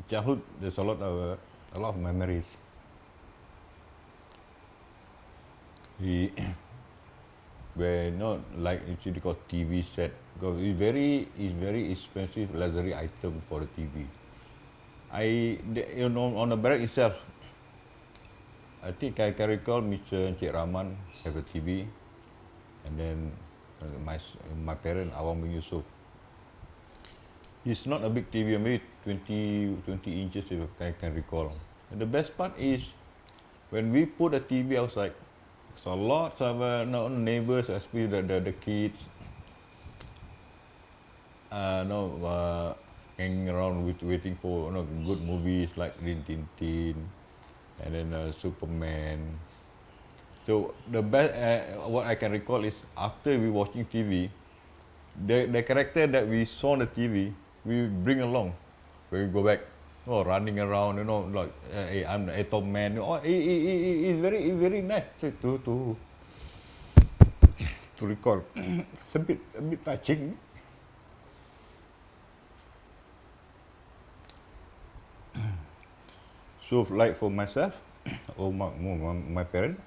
childhood, there's a lot of memories. We were not like actually called TV set because it's very expensive luxury item for the TV. On the barrack itself, I think I can recall Mr. Encik Rahman have a TV, and then my parent Awang bin Yusuf. It's not a big TV, maybe 20 inches if I can recall. And the best part is when we put a TV outside, so lots of neighbors, especially the kids, hanging around waiting for good movies like Rin Tin Tin, and then Superman. So the best, what I can recall is after we watching TV, the character that we saw on the TV, we bring along when we go back. Oh, running around, like hey, I'm the Atom Man. It's very nice to recall. It's a bit touching. So like for myself, or my parents,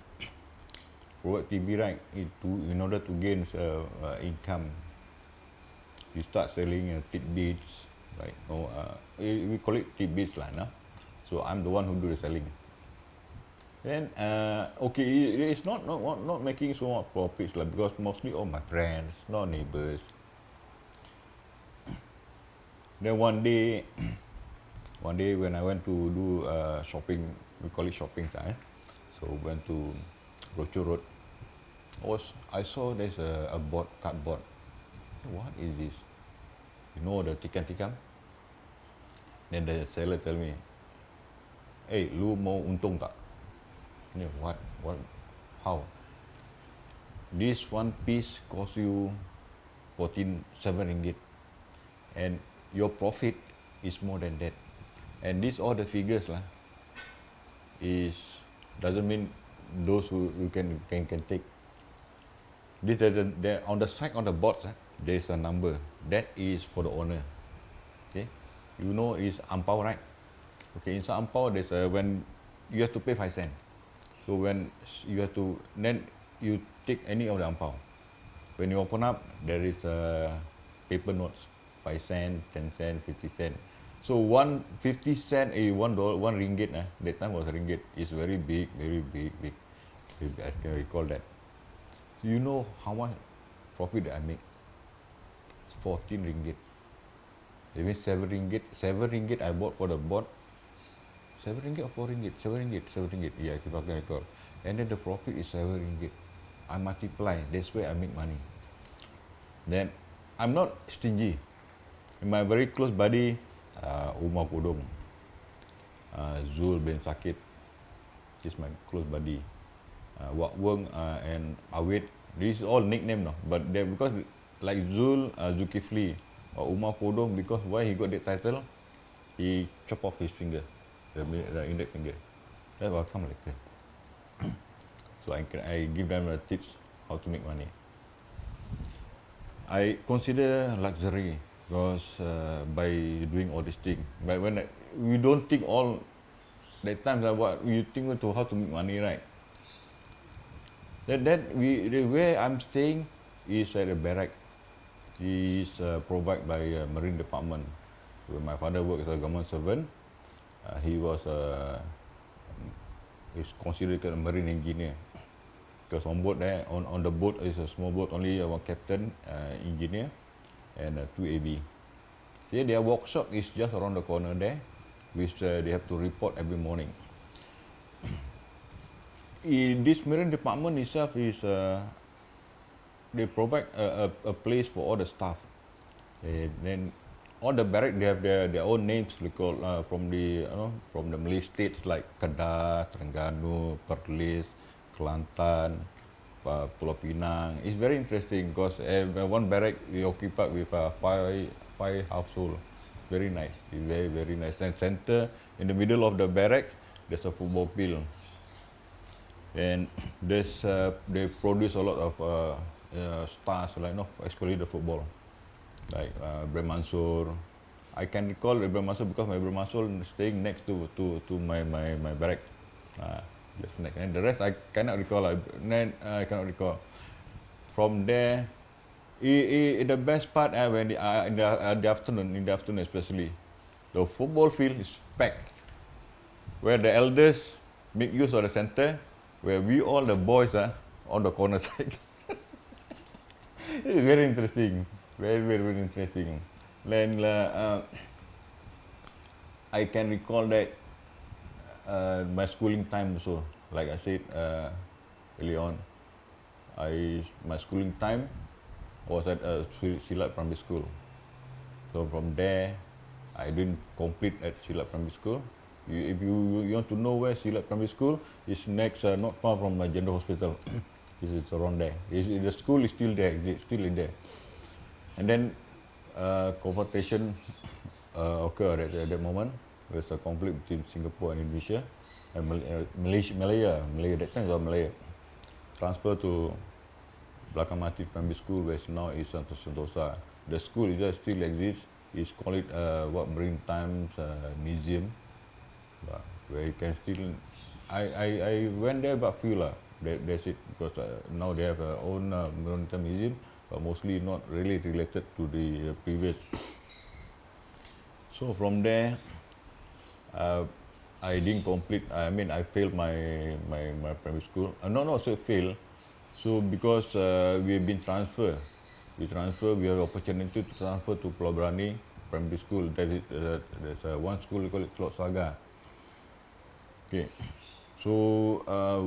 work TV right, in order to gain income, you start selling tidbits, like we call it tidbits lah, no? So I'm the one who do the selling. Then okay, it's not making so much profits lah, because mostly all my friends, not neighbors. Then one day when I went to do shopping, we call it shopping time. So went to Rochor Road. I saw there's a cardboard. What is this? You know the tikam-tikam? Then the seller tell me, hey, lu mau untung tak? What? How? This one piece cost you 7 ringgit. And your profit is more than that. And these all the figures lah, doesn't mean those who can take. This on the side of the box, there is a number. That is for the owner. Okay, it's ampau, right? Okay, inside ampau there's when you have to pay 5 cents. So when you have to, then you take any of the ampau. When you open up, there is paper notes, 5 cents, 10 cents, 50 cents. So 50 cent, $1, 1 ringgit, that time was a ringgit, is very big. I can recall that. You know how much profit that I make? It's 14 ringgit. That means 7 ringgit. 7 ringgit I bought for the board. 7 ringgit or 4 ringgit? 7 ringgit. Yeah, if I can recall. And then the profit is 7 ringgit. I multiply. That's where I make money. Then I'm not stingy. My very close buddy, Umar Kodong, Zul bin Sakit, is my close buddy. Wak Weng and Awid, these all nickname now. But because like Zul, Zulkifli, or Umar Kodong, because why he got that title, he chop off his finger, the index finger. That will come like that. So I give them tips how to make money. I consider luxury because by doing all these things. But when we don't think all that time, what you think to how to make money, right? The where I'm staying is at a barrack. Is provided by Marine Department. When my father worked as a government servant, he was is considered a marine engineer. Because on board there, on the boat is a small boat, only one captain, engineer, and 2 AB. So their workshop is just around the corner there, which they have to report every morning. This marine department itself is they provide a place for all the staff. Then all the barrack, they have their own names because from the Malay states like Kedah, Terengganu, Perlis, Kelantan, Pulau Pinang. It's very interesting because one barrack we occupied with 5 households. Very nice. It's very nice. And center in the middle of the barrack, there's a football field. And they produce a lot of stars, like especially the football, like Brem Mansur, I can recall Ibrahim Masul because my Ibrahim Masul staying next to my barrack. Just next. And the rest I cannot recall. I cannot recall. From there, the best part when the afternoon especially, the football field is packed. Where the elders make use of the center, where we all the boys are on the corner side. It's very interesting, very interesting. Then I can recall that my schooling time also, like I said early on, my schooling time was at Silat Primary School. So from there, I didn't complete at Silat Primary School. If you want to know where Silat Primary School is next, not far from my General Hospital. It's around there. The school is still there, still in there. And then confrontation occurred at that moment. There's a conflict between Singapore and Indonesia and Malaya. That time it was Malaya. Transfer to Belakang Mati Primary School, which now is Sentosa. The school still exists. It's called it Marine Times Museum, where you can still. I went there but few lah. That's it, because now they have their own Marine Times Museum, but mostly not really related to the previous. So from there, I didn't complete. I mean, I failed my primary school. Not so fail. So because we have been transferred, we have opportunity to transfer to Pulau Brani Primary School. There's one school we call it Telok Saga. Okay, so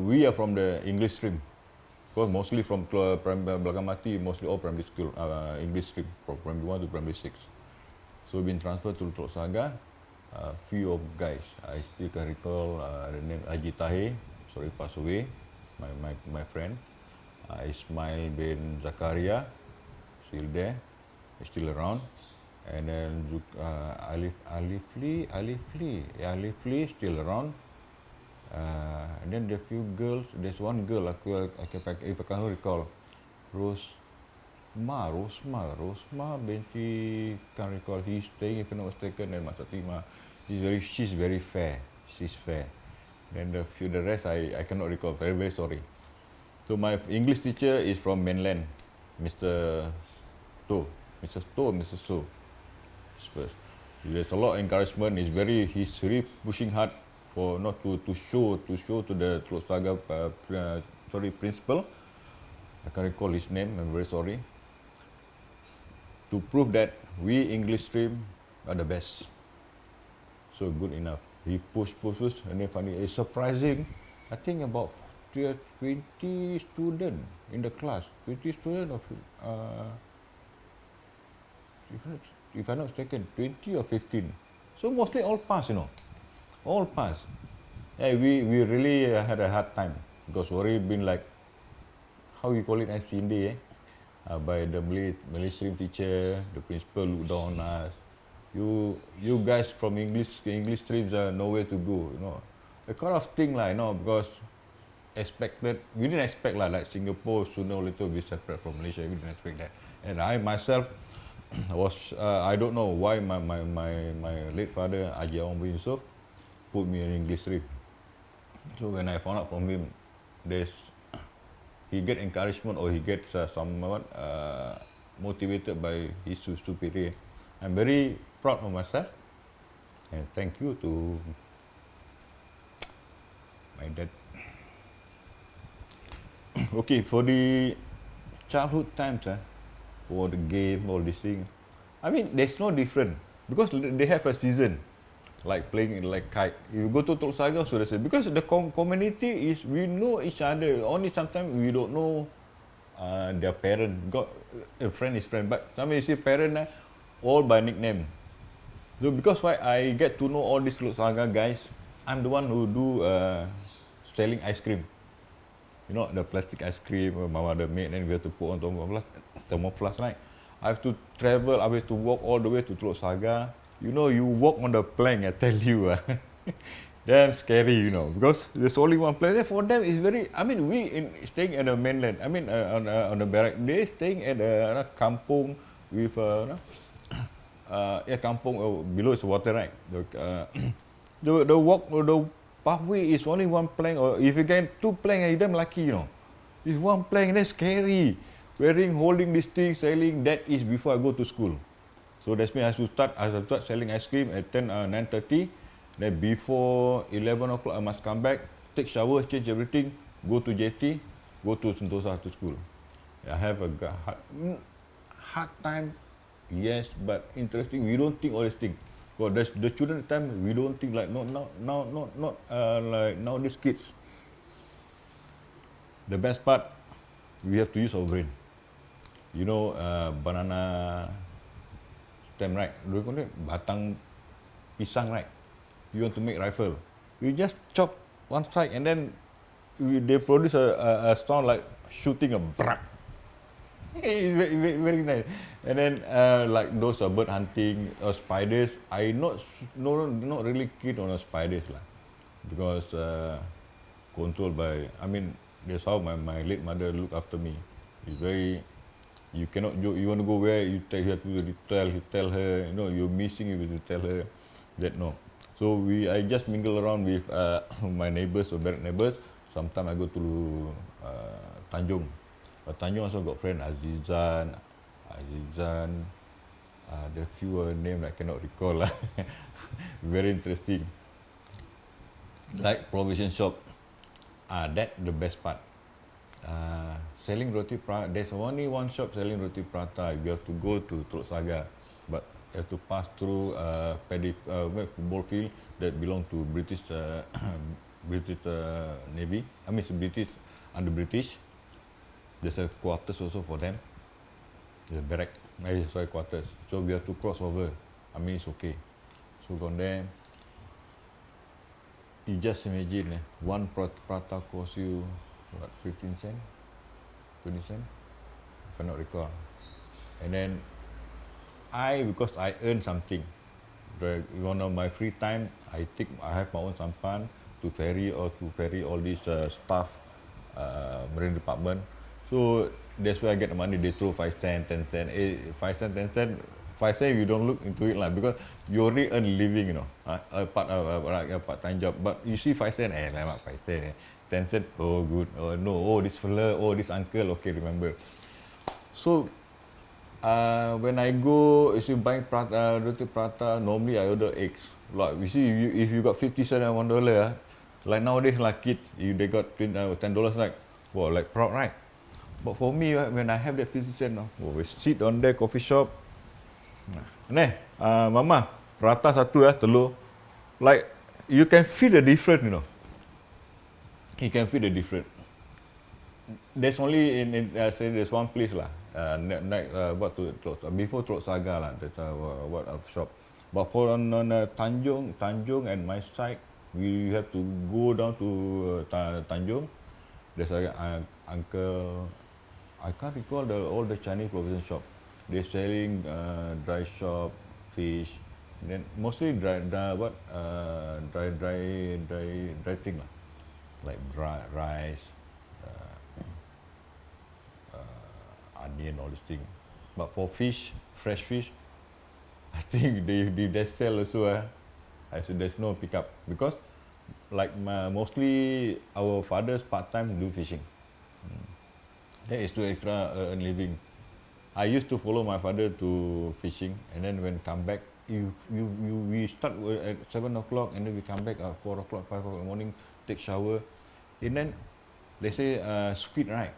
we are from the English stream. Because mostly from Belakang Mati, mostly all primary school English stream from primary 1 to primary 6. So we've been transferred to Telok Saga. Few of guys, I still can recall the name Haji Tahir, sorry, passed away, my friend. Ismail bin Zakaria, still there, still around. And then Alifli, still around. And then the few girls, there's one girl, if I can recall, Rosma binti, can't recall, he's staying, if I'm not mistaken, and Masatima. She's very fair. She's fair. Then the rest I cannot recall. Very sorry. So my English teacher is from mainland, Mr. To, Mr. So. There's a lot of encouragement. He's really pushing hard for not to show to the Telok Saga principal. I can't recall his name. I'm very sorry. To prove that we English stream are the best. So good enough. He pushed, and then finally, it's surprising. I think about 20 students in the class. 20 students of, if I'm not mistaken, 20 or 15. So mostly all pass, all pass. Yeah, we really had a hard time because we already been like, how you call it, as Cindy, by the Malay stream teacher, the principal looked down on us. You guys from English streams are nowhere to go, The kind of thing because we didn't expect like Singapore sooner or later will be separate from Malaysia. We didn't expect that. And I myself was, I don't know why my late father, Haji Awang bin Yusof, put me in English stream. So when I found out from him, he get encouragement or he gets somewhat motivated by his superior. I'm very proud of myself, and thank you to my dad. Okay, for the childhood times, for the game, all these things, I mean, there's no different because they have a season, like playing like kite. You go to Telok Saga, so they say, because the community is, we know each other, only sometimes we don't know their parent. Got a friend is friend, but sometimes you see parent, all by nickname. So because why I get to know all these Telok Saga guys, I'm the one who do selling ice cream. The plastic ice cream my mother made, and we have to put on thermoflask, right? I have to travel, I have to walk all the way to Telok Saga. You walk on the plank, I tell you. Damn scary, because there's only one place. For them, it's very, I mean, staying at the mainland, I mean, on the barrack, they staying at a kampung with, kampung, below is water, right? The pathway is only one plank, or if you get two plank, you're damn lucky, you know. It's one plank, that's scary. Holding this thing, selling, that is before I go to school. So that's me, I should start selling ice cream at 9:30. Then before 11 o'clock, I must come back, take shower, change everything, go to JT, go to Sentosa to school. I have a hard time, yes, but interesting. We don't think all these things. Because the children at the time, we don't think like not like nowadays kids. The best part, we have to use our brain. You know, banana stem, right? Do you call it batang pisang, right? You want to make rifle. You just chop one side and then they produce a sound like shooting a brak. Very nice. And then like those bird hunting or spiders, not really keen on spiders lah, because controlled by, I mean, that's how my late mother looked after me. It's very, you cannot, you want to go where, you have to tell her, you know, you're missing, you have to tell her that no. So I just mingle around with my neighbors or direct neighbors. Sometimes I go to Tanjung. Tanjung also got friend Azizan, the few name I cannot recall lah. Very interesting. Like provision shop, that the best part. Selling roti prata, there's only one shop selling roti prata. You have to go to Teluk Saga, but you have to pass through football field that belong to British British Navy. I mean, British, under British. There's a quarters also for them. There's a barrack, quarters. So we have to cross over. I mean, it's okay. So from there, you just imagine, one prata costs you, what, 15 cents? 20 cents? I cannot recall. And then, because I earn something, one of my free time, I have my own sampan to ferry all these stuff, marine department. So that's where I get the money. They throw 5 cents, 10 cents, 5 cents, 10 cents. 5 cents, you don't look into it lah, because you already earn living, you know, a part-time job. But you see 5 cents, 5 cents, 10 cents, oh good, oh no, oh this fella, oh this uncle, okay, remember. So when I go, if you buy roti prata, normally I order eggs. Like you see, if you got 50 cents and $1, like nowadays, like kids, if they got $10, like, wow, like proud, right? But for me, when I have that 50 cents, we sit on there, coffee shop. Mama, prata satu telur. Like, you can feel the difference, you know. You can feel the difference. There's only there's one place lah. Before Teluk Saga lah. That's what shop. But for on Tanjung and my side, we have to go down to Tanjung. There's uncle. I can't recall all the Chinese provision shop. They're selling dry shop, fish, and then mostly dry thing lah, like rice, onion, all this thing. But for fish, fresh fish, I think they sell also. I said there's no pickup, because like mostly our fathers part-time do fishing. That is to extra earn living. I used to follow my father to fishing, and then when come back, we start at 7 o'clock, and then we come back at 4 o'clock, 5 o'clock in the morning, take shower, and then they say squid, right?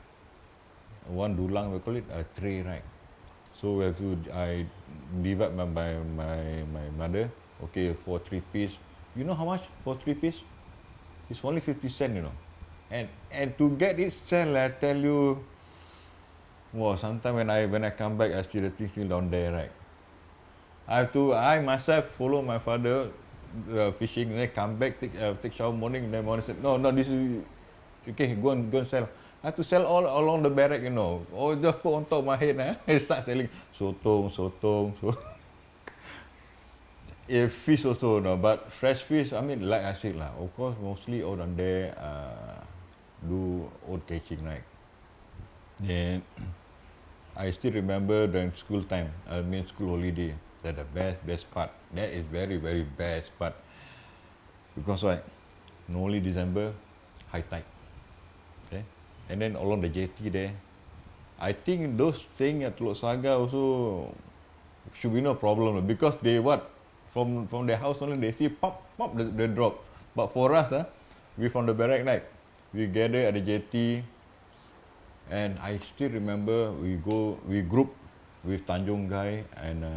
One dulang, we call it a tray, right? So we have to, I divide by my mother. Okay, for 3 piece. You know how much for 3 piece? It's only 50 cents, you know. And to get it sell, I tell you, wow, sometimes when I come back, I see the thing still down there, right? I myself follow my father fishing, and then come back, take shower morning, then morning said, no, this is, okay, go and sell. I have to sell all along the barrack, you know. Oh, just put on top of my head, I start selling sotong. Fish also, no, but fresh fish, I mean, like I said lah, of course, mostly all down there do old catching, right? Then I still remember during school time, I mean school holiday, That's the best part. That is very best part. Because why? Only December, high tide. Okay, and then along the jetty there, I think those staying at Teluk Saga also should be no problem because they what from their house only they see pop the drop. But for us, we from the barrack right, we gather at the jetty, and I still remember we group with Tanjung guy and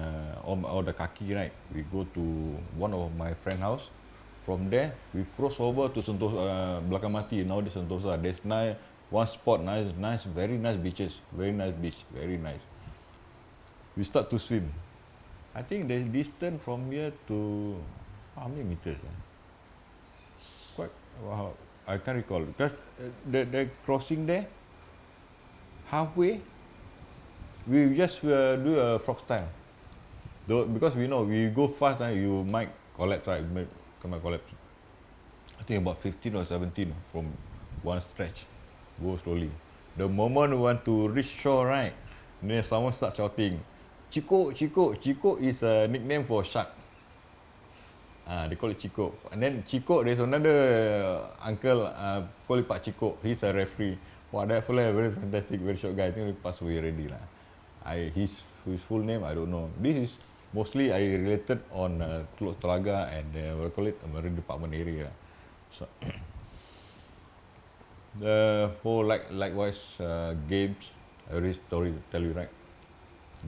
all the kaki right. We go to one of my friend house. From there we cross over to Sentosa, Belakang Mati. Now the Sentosa. There's one spot, nice, very nice beaches, very nice beach, very nice. We start to swim. I think the distance from here to how many meters? Quite wow, I can't recall because the crossing there halfway we just do a frog style. Though, because we know we go fast, you might collapse, right? Come and collapse. I think about 15 or 17 from one stretch. Go slowly. The moment we want to reach shore, right? Then someone starts shouting, Chico, Chico. Chico is a nickname for shark. They call it Chico. And then Chico, there's another uncle, call it Pak Chico. He's a referee. Wow, that fella very fantastic, very short guy. I think he passed away already lah. His full name I don't know. This is mostly I related on Teluk Telaga and what do you call it, Marine Department area. So for likewise games, I already story to tell you right.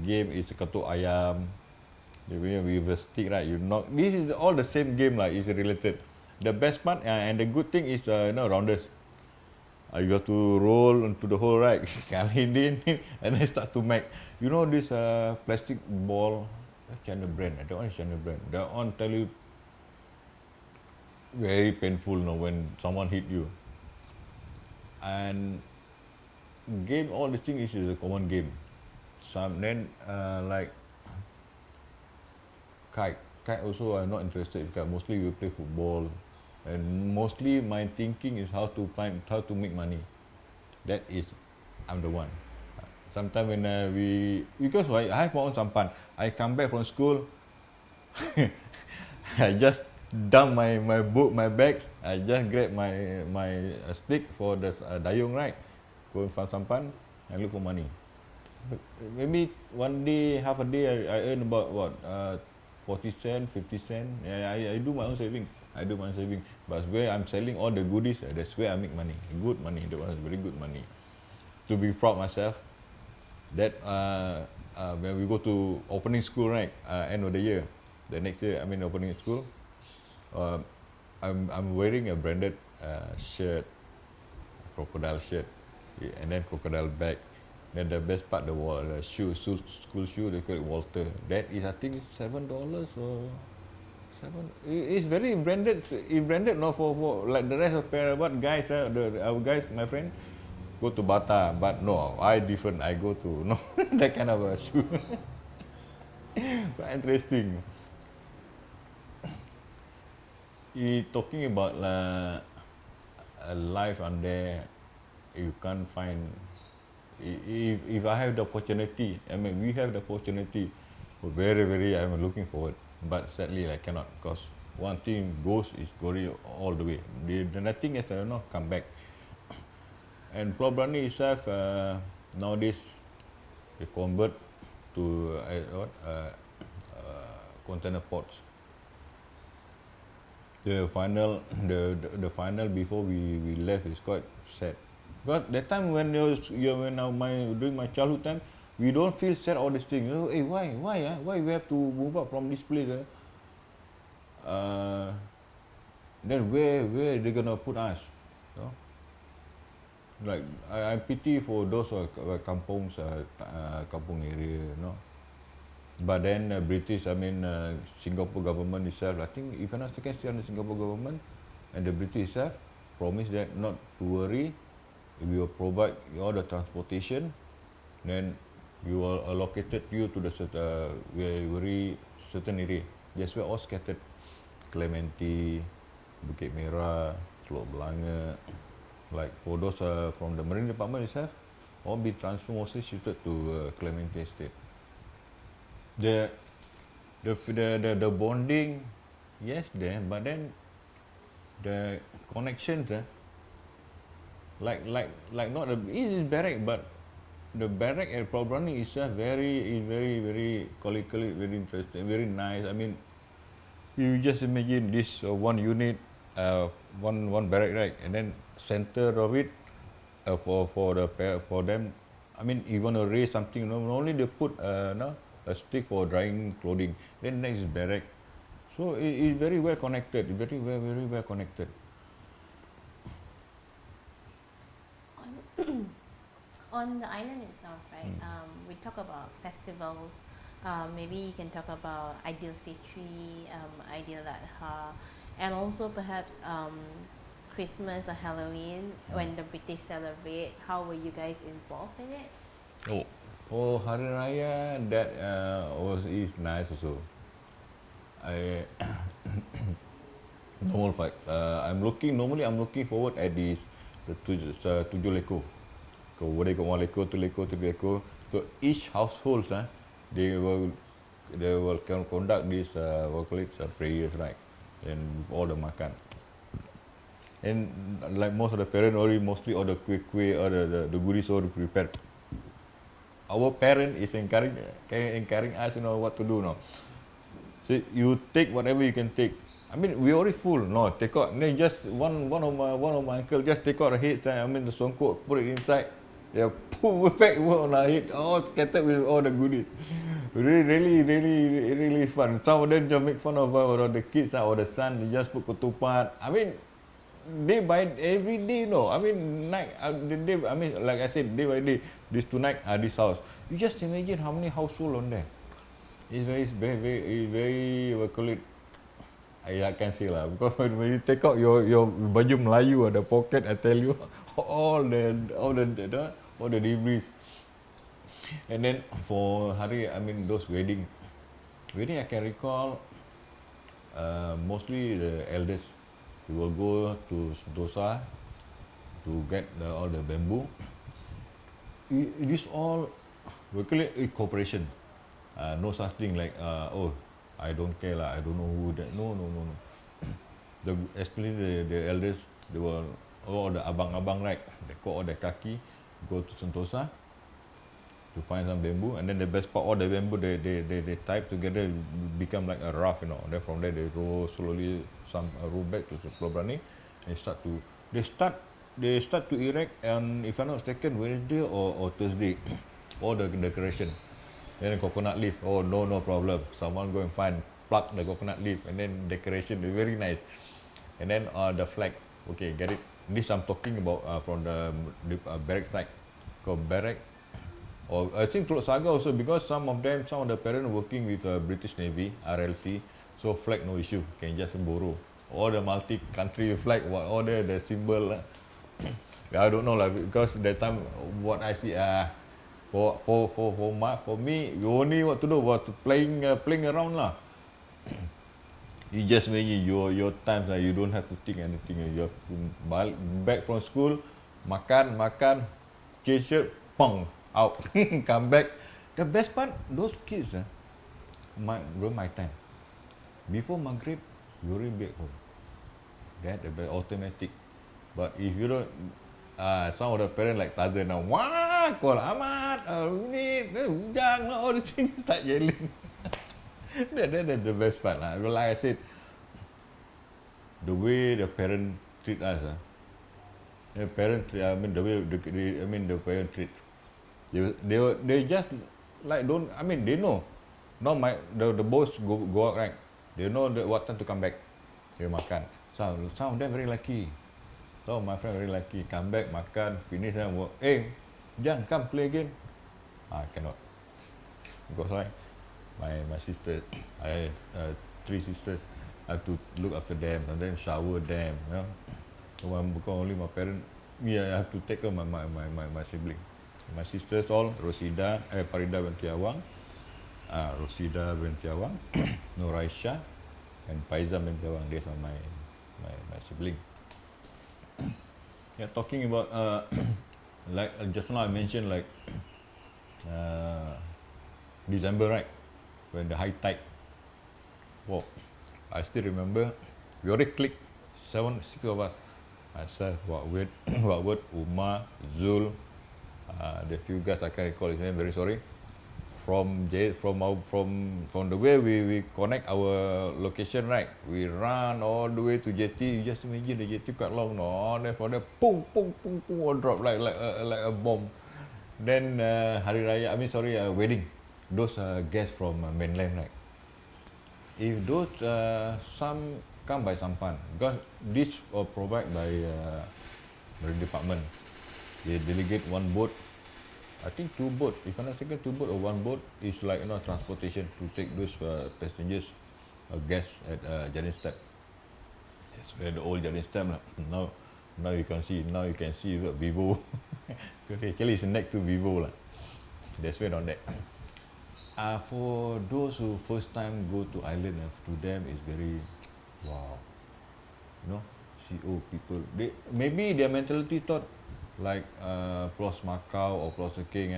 Game is katuk ayam. With a stick right, you knock. This is all the same game lah. Is related. The best part and the good thing is rounders. You have to roll into the hole right, and then start to make. You know this plastic ball, China brand. That one is China brand. That one tell you very painful when someone hit you. And game, all the thing is a common game. Some then like kite also I'm not interested because mostly we play football. And mostly my thinking is how to make money. That is, I'm the one. Sometimes when because I have my own sampan. I come back from school, I just dump my book, my bags. I just grab my stick for the dayung right. Go and find sampan and look for money. Maybe one day, half a day, I earn about what 40 cents, 50 cents. I do my own saving. But where I'm selling all the goodies, that's where I make money. Good money. That was very good money. To be proud myself, that when we go to opening school, right, end of the year, the next year, I'm in opening school. I'm wearing a branded shirt, crocodile shirt, and then crocodile bag. Then the best part, the shoe, school shoe, they call it Walter. That is, I think, $7 or $7. It's very branded. It's branded not for like the rest of what guys, our guys, my friend, go to Bata. But no, I different. I go to that kind of a shoe. Quite interesting. Talking about a life on there, you can't find. If I have the opportunity, we have the opportunity, very, I'm looking forward. But sadly, I cannot because one thing goes is going all the way. Nothing has come back. And Pulau Brani itself, nowadays, they convert to container ports. The final before we left is quite sad. But that time when during my childhood time, we don't feel sad all these things. Hey, why we have to move up from this place? Then where they gonna put us? Like I pity for those kampungs, kampung area, But then British, Singapore government itself, I think if I'm not mistaken, still the Singapore government and the British itself promised that not to worry. We will provide all the transportation, then we will allocate you to the very certain area. That's where all scattered. Clementi, Bukit Merah, Teluk Belanga. Like for those from the Marine Department itself, all be transferred, mostly shifted to Clementi Estate. the bonding, yes, there, but then the connections, like not a it is barrack, but the barrack at Probrani is just very colloquially very interesting, very nice. I mean, you just imagine this one unit, one barrack, right, and then center of it, for them. I mean, you want to raise something, only they put no, a stick for drying clothing. Then next is barrack, so it is very well connected, very well connected. On the island itself, right? We talk about festivals. Maybe you can talk about Ideal Fitri, Ideal Adha, and also perhaps Christmas or Halloween when the British celebrate. How were you guys involved in it? Oh, Hari Raya, that is nice also. I normal fight. Normally I'm looking forward at this the tujuh lekor. What they got 1 lekor, 2 lekor, 3 lekor. So each household, they will conduct this what call it prayers, right? And all the makan. And like most of the parents already mostly all the kuih or the goodies already prepared. Our parent is encouraging us, what to do now. So you take whatever you can take. I mean, we already full. No, take out. Then just one of my uncle just take out the head. I mean, the songkok, put it inside. They put back on our head, all scattered with all the goodies. Really fun. Some of them just make fun of or the kids or the son. They just put ketupat. I mean, day by every day, no. I mean, night, the day. I mean, like I said, day by day. This tonight, this house. You just imagine how many household on there. It's very what call it. I can say lah, because when you take out your baju Melayu or the pocket, I tell you, all the debris. And then for hari, I mean those wedding I can recall, mostly the elders, we will go to Sentosa to get all the bamboo. It is all we call it cooperation. No such thing like I don't care lah, I don't know who that. No. Especially the elders, they will all the abang-abang, right? They cut all the kaki, go to Sentosa to find some bamboo, and then the best part, all the bamboo they type together, become like a raft, Then from there they row slowly, row back to the Probrani, and they start to erect, and if I'm not mistaken, Wednesday or Thursday, all the decoration. Then the coconut leaf, no problem. Someone go and pluck the coconut leaf, and then decoration, very nice. And then the flags, okay, get it. This I'm talking about from the barrack side. Called barrack, or I think Teluk Saga also, because some of the parents working with British Navy, RLC, so flag no issue, can just borrow. All the multi-country flag, all the symbol. I don't know lah, because that time what I see, for me, you only what to do was playing around lah. You just imagine your times, you don't have to think anything. You have to back from school, makan, change shirt, pong, out, come back. The best part, those kids, during my time, before Maghrib, you already back home. That the best, automatic. But if you don't, some of the parents like Tarzan now, wah, call Ahmad, Bujang, all the things start yelling. That's the best part. Like I said, the way the parents treat us, the parents, I mean the way the parents treat, they just like don't. I mean they know. Now the boys go out, right. They know what time to come back. They makan. Some of them very lucky. So my friend very lucky. Come back, makan, finish and work. Hey, Jan, come play again. Cannot. Because why? My sister, I have 3 sisters. I have to look after them and then shower them. So because only my parents, me, I have to take care of my sibling. My sisters all, Farida binti Awang, Rosida binti Awang, Nuraisha, and Faizah binti Awang. These are my sibling. Yeah, talking about like just now I mentioned, like December, right, when the high tide, Wow, I still remember. We already clicked six of us. Myself, Wawid, Wawid, Umar, Zul, the few guys I can't recall his name. Very sorry. From the way we connect our location, right, we run all the way to jetty. You just imagine the jetty quite long, no? Then from there, boom, boom, boom, boom, all drop like a bomb. Then Hari Raya, wedding. Those guests from mainland, right? If those some come by sampan, because this provide by marine department. They delegate one boat. I think two boat. If I'm not mistaken, two boat or one boat is like transportation to take those passengers, guests at Jalan Step. That's where the old Jalan Step lah. Now you can see. Now you can see Vivo. Actually, it's next to Vivo lah. That's where on that. For those who first time go to island, to them it's very wow. CO people. Maybe their mentality thought like Pulau Macau or Pulau Sekeng,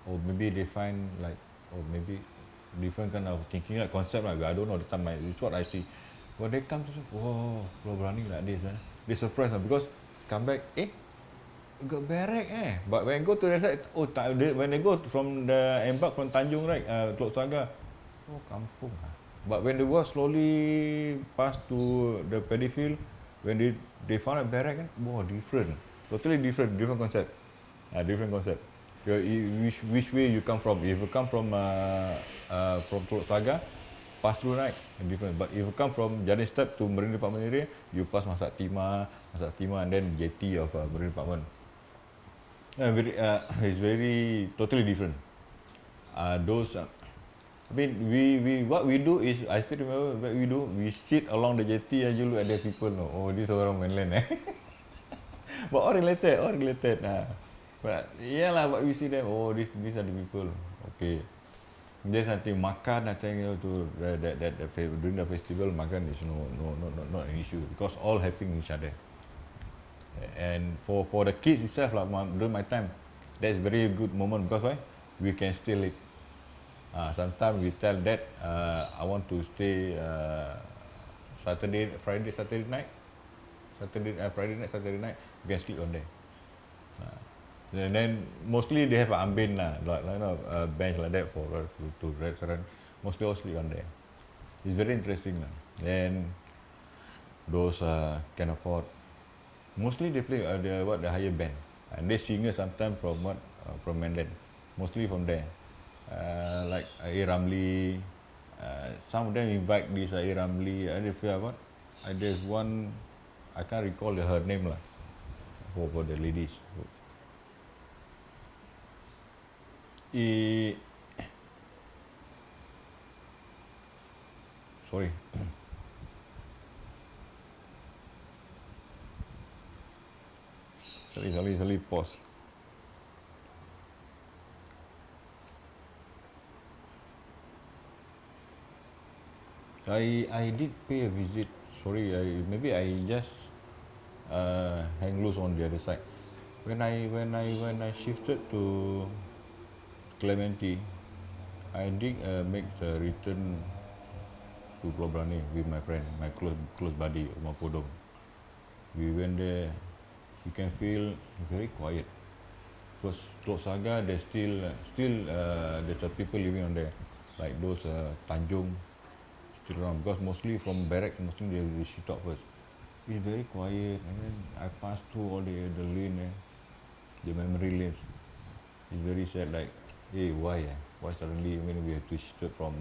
or maybe they find like, or maybe different kind of thinking, like concept, like I don't know the time. It's what I see. When they come to say, oh, Pulau Brani like this, they surprised because come back, got barrack But when go to the side, when they go from the embark from Tanjung, right, Teluk Saga, kampung. But when they walk slowly past to the paddy field, when they found a barrack, different, totally different concept, different concept. Which way you come from? If you come from Teluk Saga, pass through, right, different. But if you come from Jalan Step to Marine Department area, you pass Masak Timah, and then jetty of Marine Department. It's very totally different. What we do is, I still remember what we do. We sit along the jetty and you look at the people. These are orang mainland. But all related. But yeah lah, what we see them. These are the people. Okay. There's nothing makan. To that during the festival, makan is not an issue because all helping each other. And for the kids itself, like during my time, that's very good moment because why? We can stay late. Sometimes we tell that I want to stay Friday night. We can sleep on there. And then mostly they have an ambin like a bench like that for to restaurant. Mostly all sleep on there. It's very interesting Then those can afford. Mostly they play the higher band, and they singers sometimes from mainland, mostly from there. Like A. Ramli, some of them invite this A. Ramli. There's one, I can't recall her name lah, for the ladies. Sorry. Sorry, pause. I did pay a visit. Sorry, maybe I just hang loose on the other side. When I shifted to Clementi, I did make the return to Pulau Brani with my friend, my close buddy, Umar Podong. We went there. You can feel very quiet. Because Teluk Saga, there's still there's people living on there, like those Tanjung, still around. Because mostly from barrack, mostly they shoot out first. It's very quiet, and then I passed through all the lane, the memory lanes. It's very sad. Like, hey, why suddenly when we have to shift from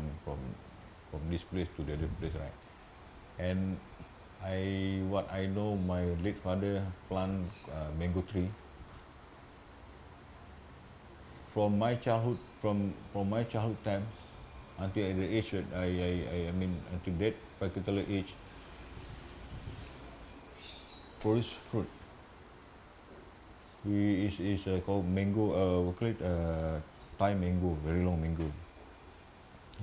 this place to the other place, right? And what I know, my late father plant mango tree. From my childhood time until at the age that until that particular age, produce fruit. Is called mango. We call it Thai mango, very long mango.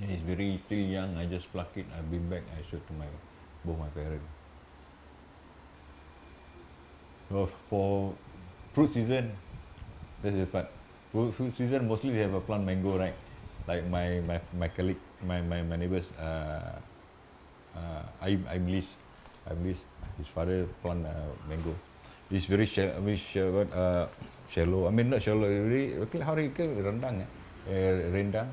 It's very still young. I just pluck it. I bring back. I showed to both my parents. So for fruit season, that's the part. Fruit season mostly they have a plant mango, right? like my colleague, my neighbors, I'm Liz. His father plant mango. It's very shallow. I mean not shallow. Really, okay, how do you call it? Rendang, rendang.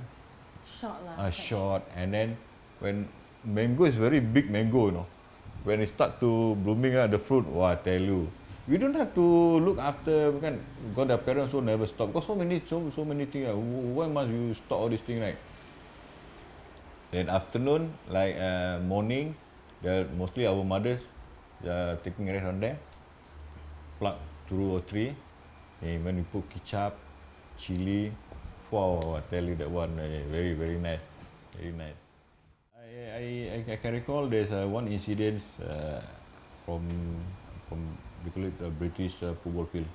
Short lah. quite Short, and then when mango is very big mango, when it start to blooming, the fruit, wow, I tell you, we don't have to look after, kan, because the parents will never stop. Because so many things. Why must you stop all these things, right? Then afternoon, like morning, mostly our mothers taking rest on there, pluck 2 or 3. And when we put ketchup, chili, wow, I tell you that one, very very nice, very nice. I can recall there's one incident from from we call it British football field.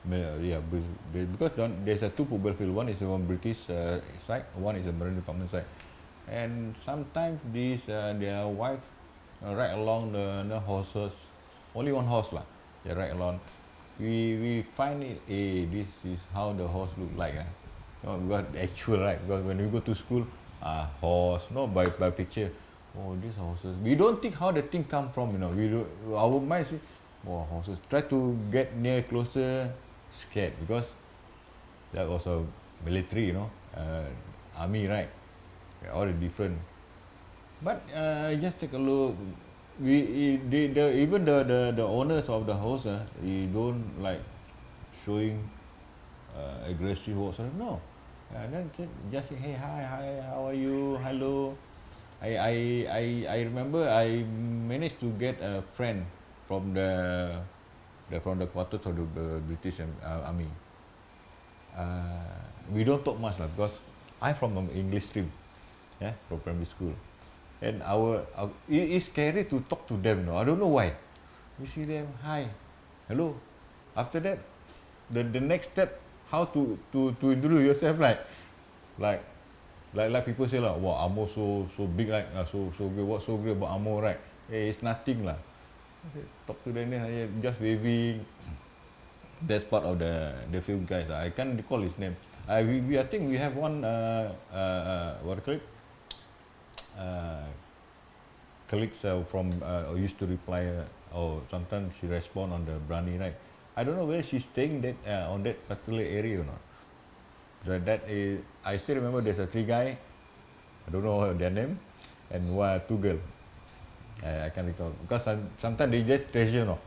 Yeah, because there's two football field. One is on British side, one is a Marine Department side, and sometimes these their wife ride along the horses, only one horse lah. They ride along. We find it. This is how the horse look like. Because actual, right? Because when we go to school, horse, no, by picture. Oh, these horses. We don't think how the thing come from. We do, our mind say, oh, horses. Try to get near closer, scared, because that was a military, army, right? All different. But just take a look. Even the owners of the horse, they don't like showing aggressive horse. No. Then just say, hey, hi, how are you? Hello. I remember I managed to get a friend from the quarters of the British Army. We don't talk much because I'm from an English stream, from primary school, and it's scary to talk to them. I don't know why. You see them, hi, hello. After that, the next step, how to introduce yourself, like people say lah, wow, Amo so big, right? So great. What's so great about Amo, right? It's nothing lah. Talk to them, just waving. That's part of the film guys. I can't recall his name. I think we have one what do you call it? Colleagues from used to reply, or sometimes she respond on the Brani, right? I don't know whether she's staying that on that particular area or not. That is, I still remember there's a 3 guy, I don't know their name, and 2 girl. I can't recall because sometimes they just treasure,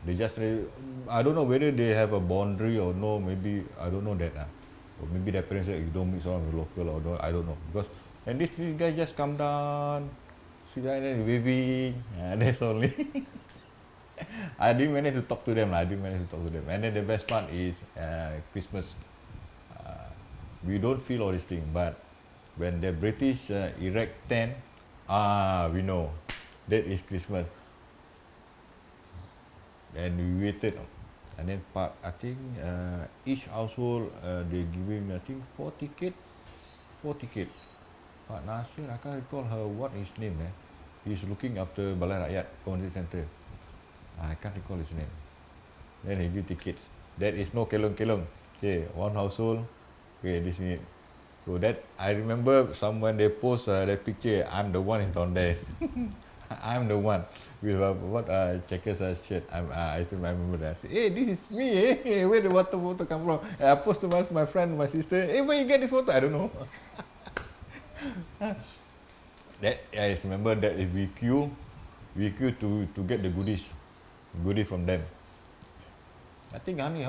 They just I don't know whether they have a boundary or no. Maybe I don't know that. Or maybe their parents say you don't mix around with local or don't, I don't know. Because and this guy just come down, see guy then waving. That's only. I didn't manage to talk to them. And then the best part is Christmas. We don't feel all these things, but when the British erect tent, we know that is Christmas. And we waited, and then I think each household they giving, I think 4 tickets. Pak Nasir, I can't recall what his name. He's looking after Balai Rakyat Community Centre. I can't recall his name. Then he give tickets. That is no kelong. Okay, one household. Okay, this is it. So that I remember someone they post that picture. I'm the one in Tondes. I'm the one with what checkers shirt. I still remember that. I say, hey, this is me. Hey, where the water photo come from? I post to my friend, my sister. Hey, where you get this photo? I don't know. That I remember that if we queue to get the goodies from them. I think how many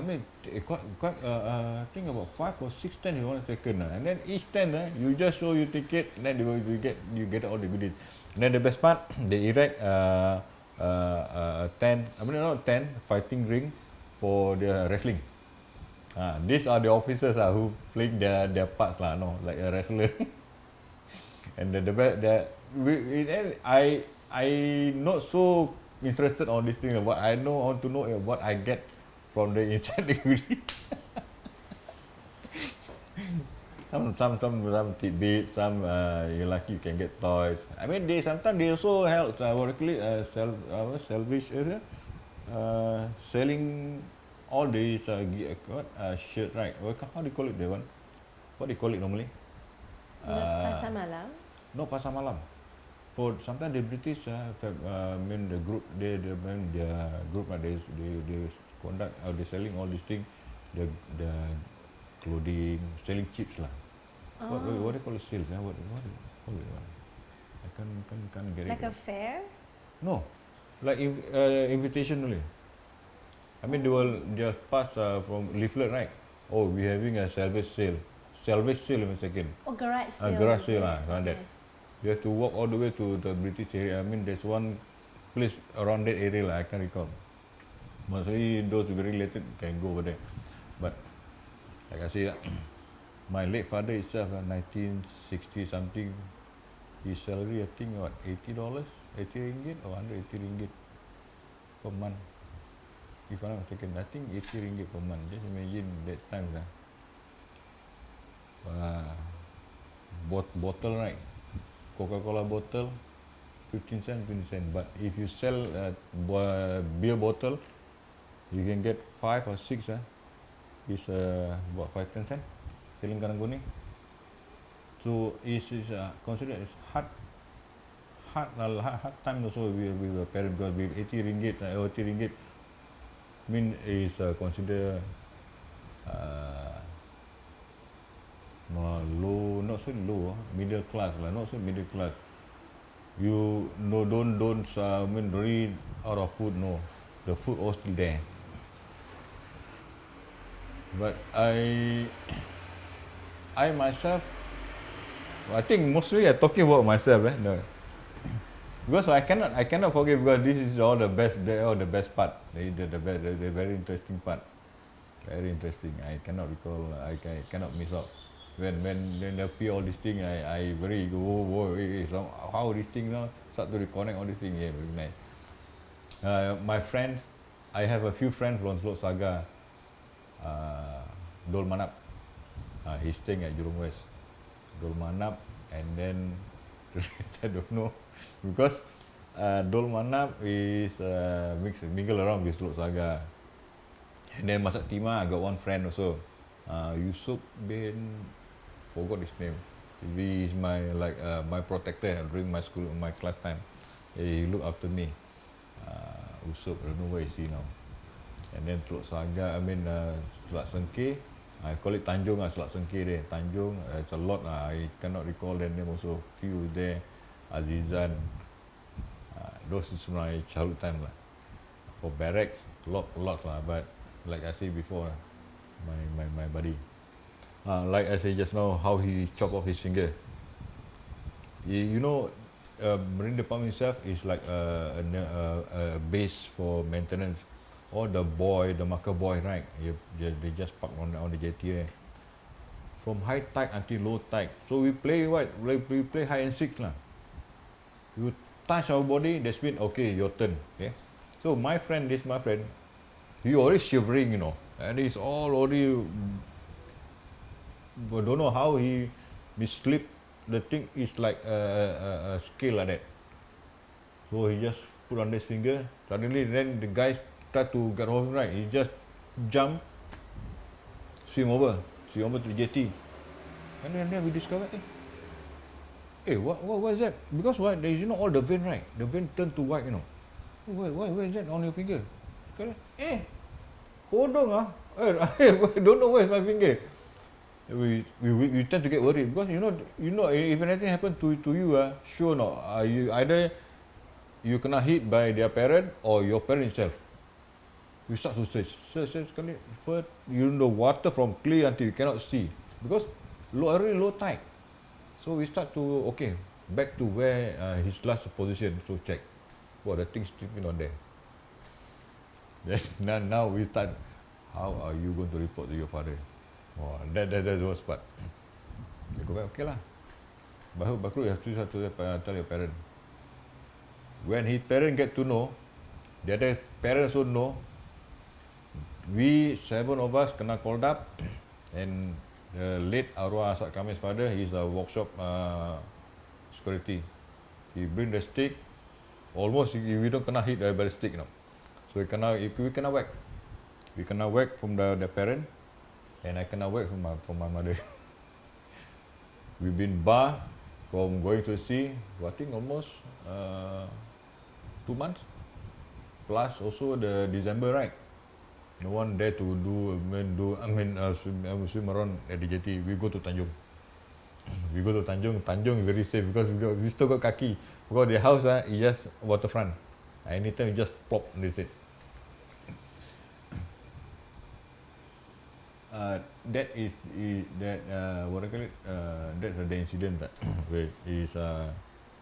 quite I think about 5 or 6 tents you want to take, and then each tent you just show your ticket, and then you get all the goodies. And then the best part, they erect tent. I mean not tent, fighting ring for the wrestling. These are the officers who playing their parts like a wrestler. And I not so interested on this thing. But I want to know what I get from the inside the goodie. some tidbits, some you're lucky you can get toys. I mean sometimes they also help salvage area, selling all these shirts, right? How do you call it, that one? What do you call it normally? Pasar malam. No pasar malam. For sometimes the British, mean the group, their group, they conduct, they selling all these things, the clothing, selling chips lah. What do you call it sales? What call it? I can't get Like it. a fair? No, like invitation only. I mean, they will just pass from leaflet, right? Oh, we having a salvage sale. Salvage sale in a second. Oh, garage sale. Garage is sale, it? around that. You have to walk all the way to the British area. I mean, there's one place around that area, I can't recall. Mostly those very related can go over there. But, like I say, my late father itself, 1960 something, his salary, I think, what, $80, 80 ringgit or 180 ringgit per month. If I'm not mistaken, I think 80 ringgit per month. Just imagine that time, bottle, right? Coca-Cola bottle, 15 cents, 20 cents. But if you sell a beer bottle, you can get 5 or 6. It's about 5-10 cents. Selling karang guni. So it's considered as hard time also with the parents, because with 80 ringgit or 80 ringgit, mean is considered low, not so low, middle class lah, not so middle class. You no don't mean really out of food, no, the food all still there. But I myself, I think mostly I'm talking about myself, no. Because I cannot forget, because this is all the best part, the very interesting part, very interesting. I cannot recall, I cannot miss out. When I feel all these things, I very go, how this thing now start to reconnect all these things. Yeah, very nice. My friends, I have a few friends from Telok Saga, Dol Manap. He's staying at Jurong West, Dol Manap, and then I don't know, because Dol Manap is mingle around with Telok Saga. And then Masak Timah, I got one friend also, Yusuf bin, forgot his name. He is my my protector during my class time. He looked after me. Yusuf, I don't know where is he now. And then Telok Saga, I mean Selat Sengkeh, I call it Tanjung, Selat Sengkeh there. Tanjung, it's a lot. I cannot recall their name also. Few there, Azizan. Those is my childhood time lah. For barracks, lot lah. But like I said before, my buddy. Like I said just now, how he chopped off his finger. You know, Marine Department itself is like a base for maintenance. All the marker buoy, right? They just park on the jetty there. From high tide until low tide. So we play what? We play hide and seek lah. You touch our body, that's mean okay, your turn. Okay. So my friend, he already shivering, you know, and he's all already. But don't know how he mislip. The thing is like a scale like that. So he just put on his finger. Suddenly, then the guy start to get off, right? He just jump, swim over to the jetty, and then we discovered, what is that? Because why? There is, you know, all the vein, right? The vein turned to white, you know. Why is that on your finger? Kodong ah. Don't know where's my finger. We tend to get worried, because you know if anything happen to you, sure no, either you kena hit by their parent or your parent itself. We start to search sekali. First, you know, water from clear until you cannot see, because already low tide. So we start to back to where his last position to check. The thing's sticking on there. Then now we start. How are you going to report to your father? That was part. You go back, okay lah. Baru you have to tell your parent. When his parent get to know, the other parents also know. We 7 of us kena called up, and the late arwah Asad Kamil's father, he's a workshop security. He bring the stick, almost we don't kena hit by the stick, you know. So we kena whack. We kena whack from the parent, and I kena whack from my mother. We've been bar from going to sea, I think almost 2 months. Plus also the December, right? No one there to swim around at the jetty. We go to Tanjung. We go to Tanjung. Tanjung is very safe because we still got kaki. Because the house is just waterfront. Anytime you just pop, that's it. That is that what I call it? That's the incident that where is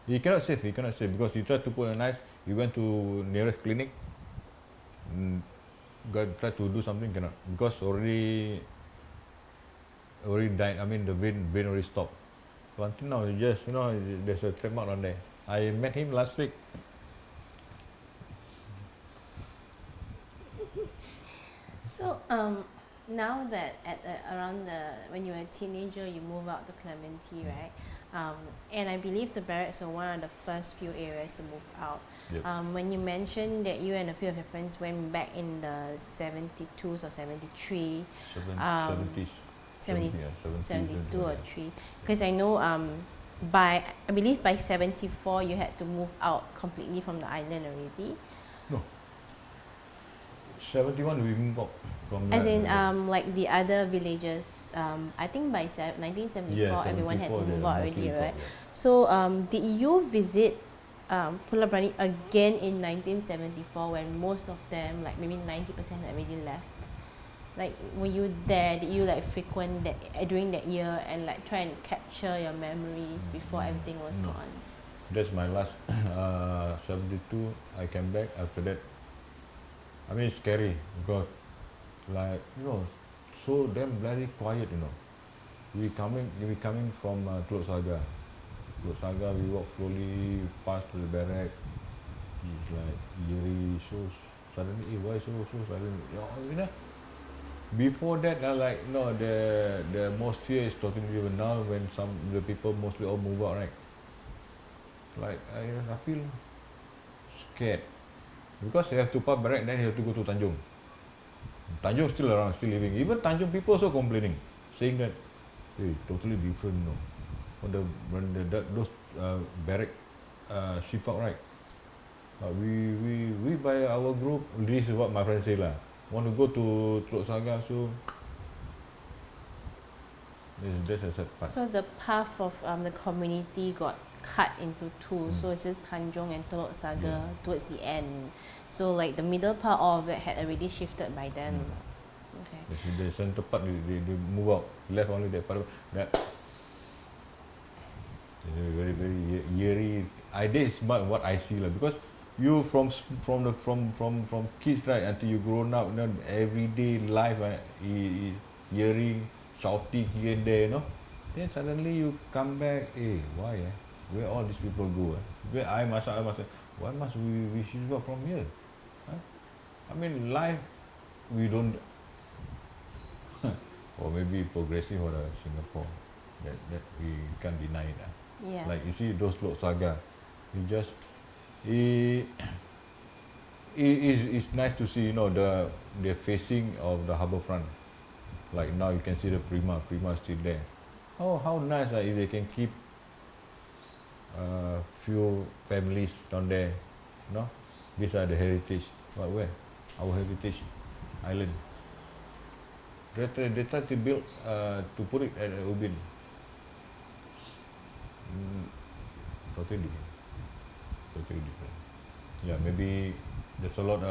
he cannot save. He cannot save because he tried to put a knife. He went to nearest clinic. God tried to do something, cannot because already died. I mean the vein already stopped. So until now, it's just there's a trademark on there. I met him last week. So now that around when you were a teenager, you move out to Clementi, right? And I believe the barracks were one of the first few areas to move out. Yep. When you mentioned that you and a few of your friends went back in the 72s or 73, 70s. 72 or 3, because I know I believe by 74 you had to move out completely from the island already. No. 71 we moved out from. As in like the other villages, I think by 1974 everyone had to move out already, right? Yeah. So did you visit Pulau Brani again in 1974 when most of them, like maybe 90% had already left? Like, were you there? Did you like frequent that during that year and like try and capture your memories before everything was No. gone? That's my last 72. I came back after that. I mean, it's scary because, like, so damn bloody quiet, We coming from Teluk Saga. Teluk Saga, we walk slowly past to the barrack. It's like eerie, so suddenly, why so suddenly? Before that, the atmosphere is totally different. Now, when the people mostly all move out, right? Like, I feel scared. Because you have to pass barrack, then you have to go to Tanjung. Tanjung still around, still living. Even Tanjung people also complaining, saying that, hey, totally different, when those barrack shift out, right? We by our group, this is what my friend say lah. Want to go to Teluk Saga, so that's a sad part. So the path of the community got cut into two. So it's just Tanjung and Teluk Saga towards the end. So like the middle part of it had already shifted by then. Okay. The center part, they move out, left only that part. That very very eerie. That's what I see lah. Because you from kids, right, until you grown up, everyday life, hearing, shouting here and there, Then suddenly you come back, why? Where all these people go? Where I must. Why must we shift out from here? I mean, life, we don't. Or maybe progressive or Singapore, that we can't deny it. Yeah. Like you see those Teluk Saga, it's nice to see, the facing of the harbour front. Like now you can see the Prima is still there. How nice if they can keep few families down there, These are the heritage. But where? Our heritage island. They try to build to put it at Ubin. Totally different. Yeah, maybe there's a lot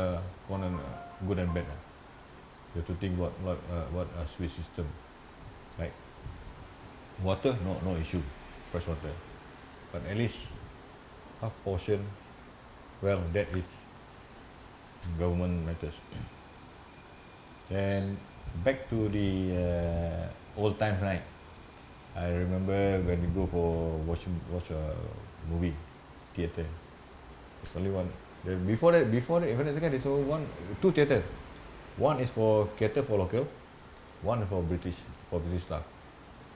good and bad. You have to think what a sewage system. Like water, no issue, fresh water. But at least half portion, well, that is government matters. And back to the old times, right? I remember when we go for watch a movie theater. There's only one. Before that, there's only two theater. One is for cater for local, one is for British staff.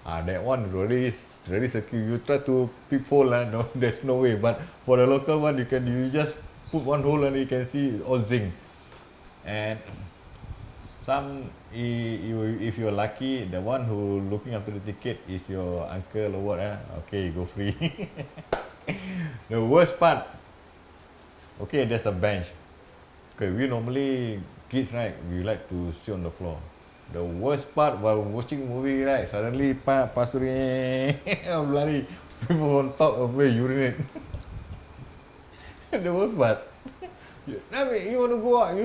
That one really secure. You try to peep hole, no, there's no way. But for the local one, you just put one hole and you can see all zinc. And some if you're lucky, the one who looking after the ticket is your uncle or what, okay, go free. The worst part, okay, there's a bench. Okay, we normally kids, right? We like to sit on the floor. The worst part while watching movie, right? Suddenly, pasuri, bloody people on top of where urinate. The worst part. I mean, you want to go out,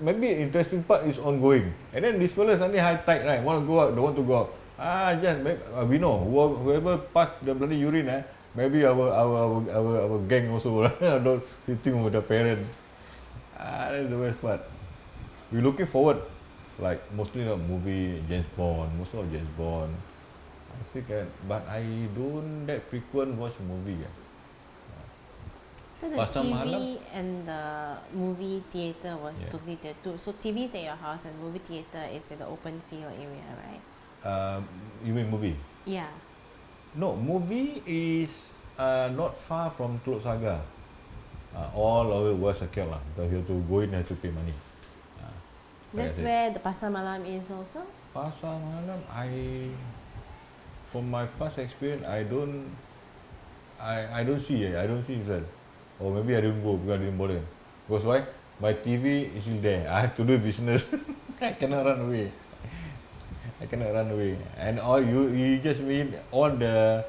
maybe interesting part is ongoing. And then this fella suddenly high tide, right? Want to go out, don't want to go out. We know, whoever passed the bloody urine, maybe our gang also, those sitting with the parent. That's the worst part. We're looking forward, like mostly a movie, James Bond, most of James Bond. I think, but I don't that frequent watch movie. So the Pasar TV Malam? and the movie theater was Yeah. totally there too. So TV is at your house and movie theater is in the open field area, right? You mean movie? Yeah. No, movie is not far from Teluk Saga. All of it was secured lah. Because you have to go in and have to pay money. Like I That's said, where the Pasar Malam is also? Pasar Malam, from my past experience, I don't see. I don't see that. Or maybe I don't go because I didn't bother. Because why? My TV is still there. I have to do business. I cannot run away. And all you just mean all the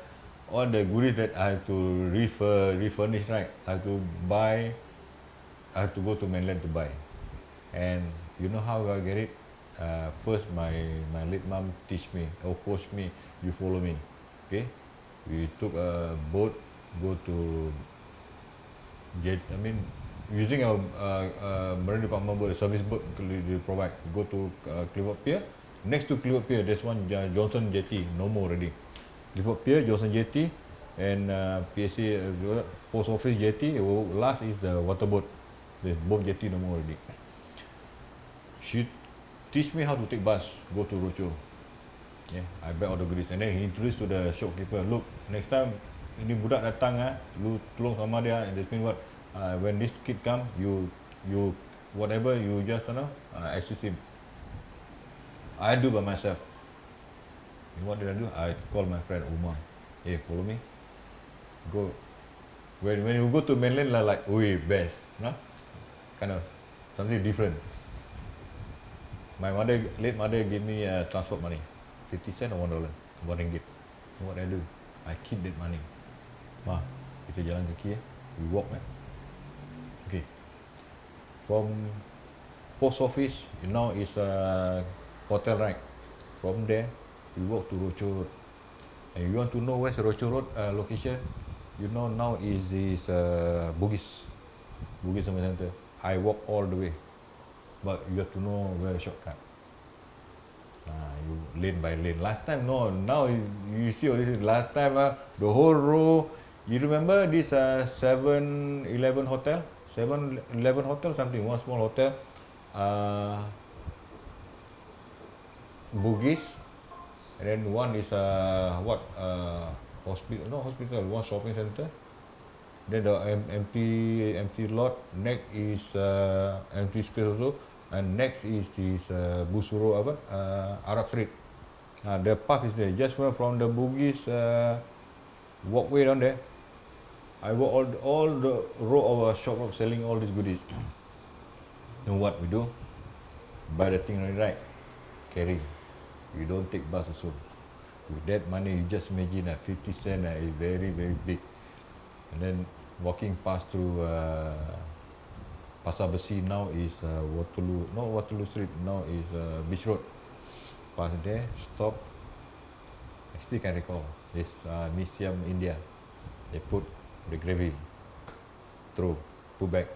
goodies that I have to refurnish, right? I have to buy. I have to go to mainland to buy. And you know how I get it? First, my late mom teach me or coach me. You follow me, okay? We took a boat, go to using our marine department boat, a service boat they provide. Go to Clifford Pier. Next to Clifford Pier, there's one Johnson Jetty. No more already. Clifford Pier, Johnson Jetty, and PSA Post Office Jetty. Last is the water boat. There's both jetty no more already. She teach me how to take bus, go to Rochor. Yeah, I buy all the goodies. And then he introduced to the shopkeeper, look, next time ini budak datang, lu tolong sama dia. And this means what? When this kid come, you whatever you just assist him. I do by myself. And what did I do? I call my friend Umar. Hey, follow me. Go. When you go to mainland, like, best, no? Kind of something different. My late mother gave me transport money, 50 cents or $1, $1 ringgit. What I do? I keep that money. Ma, kita jalan kaki we walk, Okay. From post office, now is a hotel, right? From there, we walk to Rochor Road. And you want to know where's Rochor Road location? You know now is this Bugis Summer Center. I walk all the way, but you have to know where the shortcut. You lane by lane. Last time no, now you see all this. Last time the whole row. You remember this 7-Eleven hotel? 7-Eleven hotel, something, one small hotel. Bugis, and then one is hospital, not hospital, one shopping center. Then the empty lot. Next is empty space also, and next is Busuro Arab Street. The path is there. Just went from the Bugis walkway down there. I walk all the row of shop selling all these goodies. You know what we do? Buy the thing right, carry. You don't take bus also. With that money, you just imagine 50 cents is very, very big. And then walking past through Pasar Besi, now is Waterloo, not Waterloo Street, now is Beach Road. Pass there, stop. I still can recall. This Museum India. They put the gravy, throw, put back,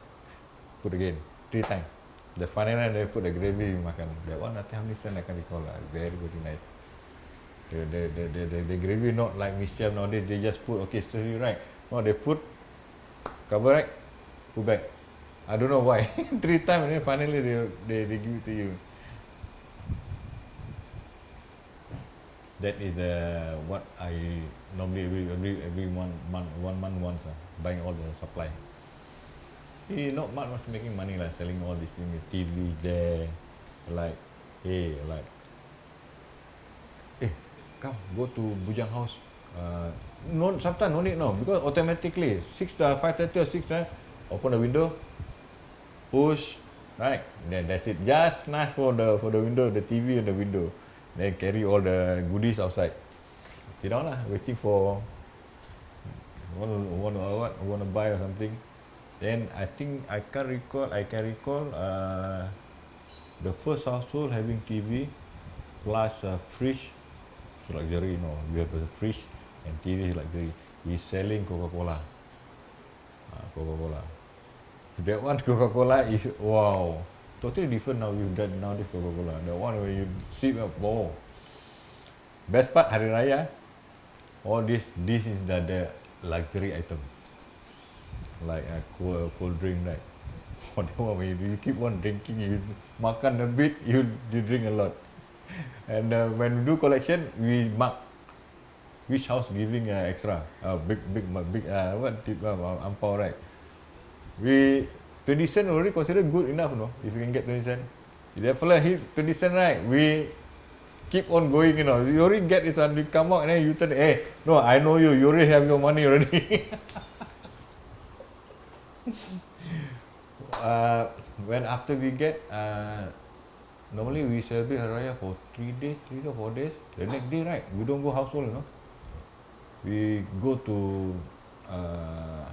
put again, 3 times. The final one they put the gravy makan. That one I think how many cents I can recall. Very, very nice. The gravy not like Museum nowadays. They just put slowly right. No, they put cover right, put back. I don't know why. 3 times and then finally they give it to you. That is what I normally every 1 month once buying all the supply. Not much making money like selling all these things, TV there, like, hey, like, eh, come go to Bujang house. No, sometimes no need no, because automatically 5:30 or 6, open the window, push, right? Then that's it. Just nice for the window, the TV and the window. Then carry all the goodies outside. Sit down lah, waiting for want to buy or something. Then I think I can recall. The first household having TV plus a fridge, so luxury. You know, we have a fridge and TV is luxury. He's selling Coca-Cola. Coca-Cola. That one Coca-Cola is wow, totally different now with that nowadays Coca-Cola. The one where you sip up, wow. Best part Hari Raya, all this is the luxury item, like a cold drink, right? For that one, when you keep on drinking, you makan a bit, you drink a lot. And when we do collection, we mark which house giving extra, big ampao, right? We 20 cent already considered good enough, no? If you can get 20 cent. If that fella hit 20 cent, right? We keep on going, you know. You already get it and you come out and then you tell, hey, no, I know you. You already have your money already. When after we get, normally we celebrate Hari Raya for 3 days, 3 or 4 days. The next day, right? We don't go household, you know. We go to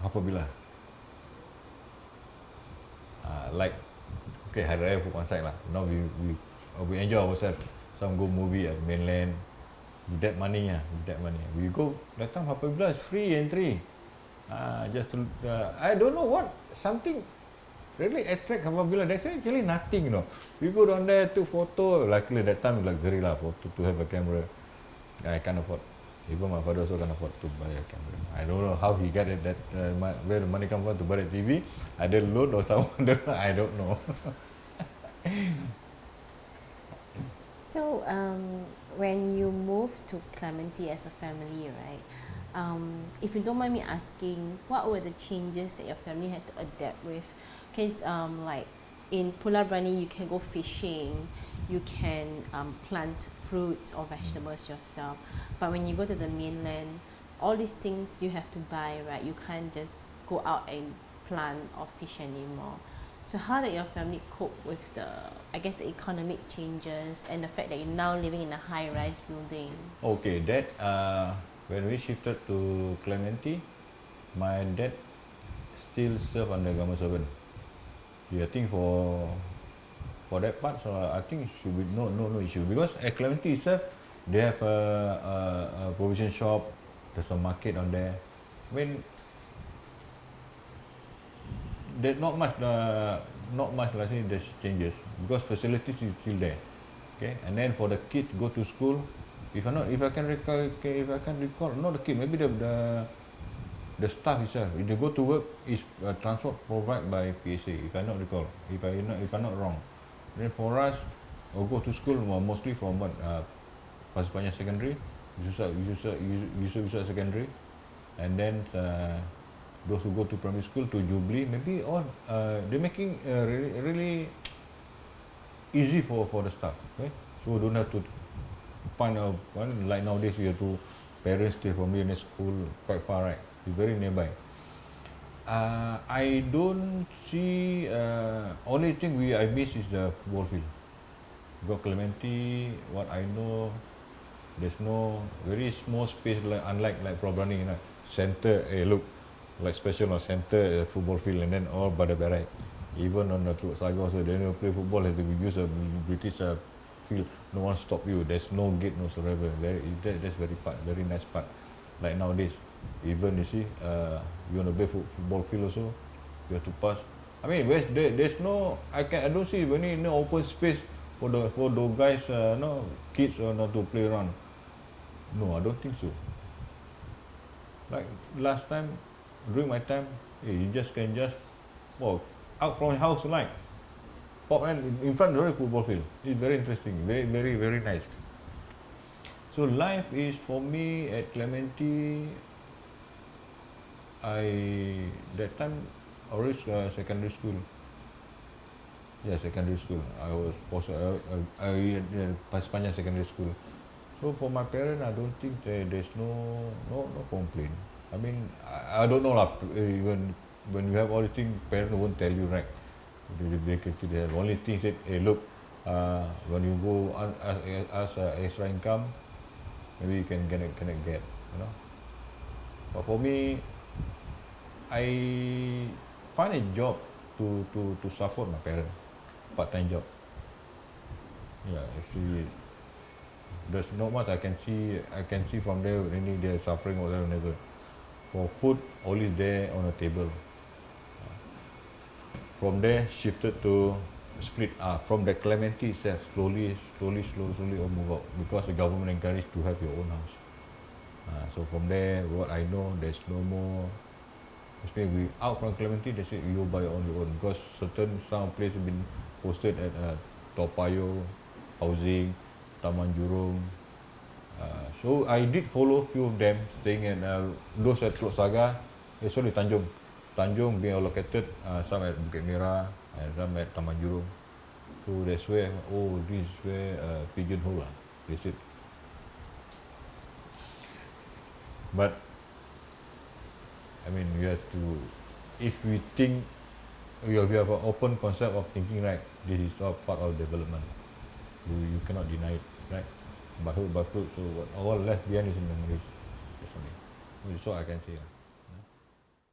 Hafabila. Like, okay, Hari Raya put one side lah. Now we enjoy ourselves. Some go movie at mainland. With that money, we go. That time Hafabila is free entry. I don't know what something really attract Hafabila. That's actually nothing, you know. We go down there, took photo. Luckily that time luxury lah, to have a camera. I can't afford. Even my father also can't afford to buy a camera. I don't know how he got it, where the money come from to buy that TV. Either loan or someone, I don't know. So when you moved to Clementi as a family, right? If you don't mind me asking, what were the changes that your family had to adapt with? Because like in Pulau Brani, you can go fishing, you can plant fruits or vegetables yourself. But when you go to the mainland, all these things you have to buy, right? You can't just go out and plant or fish anymore. So how did your family cope with the, I guess, economic changes and the fact that you're now living in a high-rise building? Okay, when we shifted to Clementi, my dad still serve under government servant. Yeah, I think for that part, so I think it should be no issue, because at Clementi itself, they have a provision shop. There's a market on there. I mean, there's not much like there's changes, because facilities is still there. Okay, and then for the kids go to school, if I can recall, not the kid, maybe the staff itself. If they go to work, is transport provided by PSA. If I not recall, if I'm not wrong. Then for us, or go to school mostly from Pasir Panjang Secondary, Yusof Secondary, and then those who go to primary school to Jubilee, maybe all they're making really easy for the staff. Okay, so don't have to find a one like nowadays. We have to parents stay from here in school quite far, right? It's very nearby. I don't see. Only thing I miss is the football field. Because Clementi, what I know, there's no very small space, like unlike like Probrani, you know, center. Look, like special or center football field, and then all by the barrack. Even on the Saga also, they don't play football. They use a British field. No one stop you. There's no gate, no whatsoever. That's very nice part. Like nowadays, even you see, you want to play football field also, you have to pass. I mean, there's no. I don't see any no open space for those guys, no kids or not to play around. No, I don't think so. Like last time, during my time, you can just walk out from your house like pop and in front of the football field. It's very interesting, very nice. So life is for me at Clementi. That time already secondary school. Yeah, secondary school. I was Panjang secondary school. So for my parents, I don't think there's no complaint. I mean, I don't know lah. Even when you have all these things, parents won't tell you, right? They can see the only thing said, hey, look, when you go as extra income, maybe you can cannot get, you know. But for me, I find a job to support my parents, part-time job. Yeah, actually, there's not much I can see. I can see from there really they're suffering or whatever. For food, always there on the table. From there, shifted to split. From the Clementi itself, slowly, all move out because the government encouraged to have your own house. So from there, what I know, there's no more. Especially we out from Clementi, they say you buy on your own because some place have been posted at Toa Payoh, housing, Taman Jurong. So I did follow few of them staying at those at Teluk Saga, sorry Tanjung. Tanjung being allocated, some at Bukit Merah and some at Taman Jurong. So that's where, this is where pigeonhole, they said. But I mean, you have to, if we think, we have an open concept of thinking, right, this is all part of development. You cannot deny it, right? But so all left behind is memories. That's all I can say.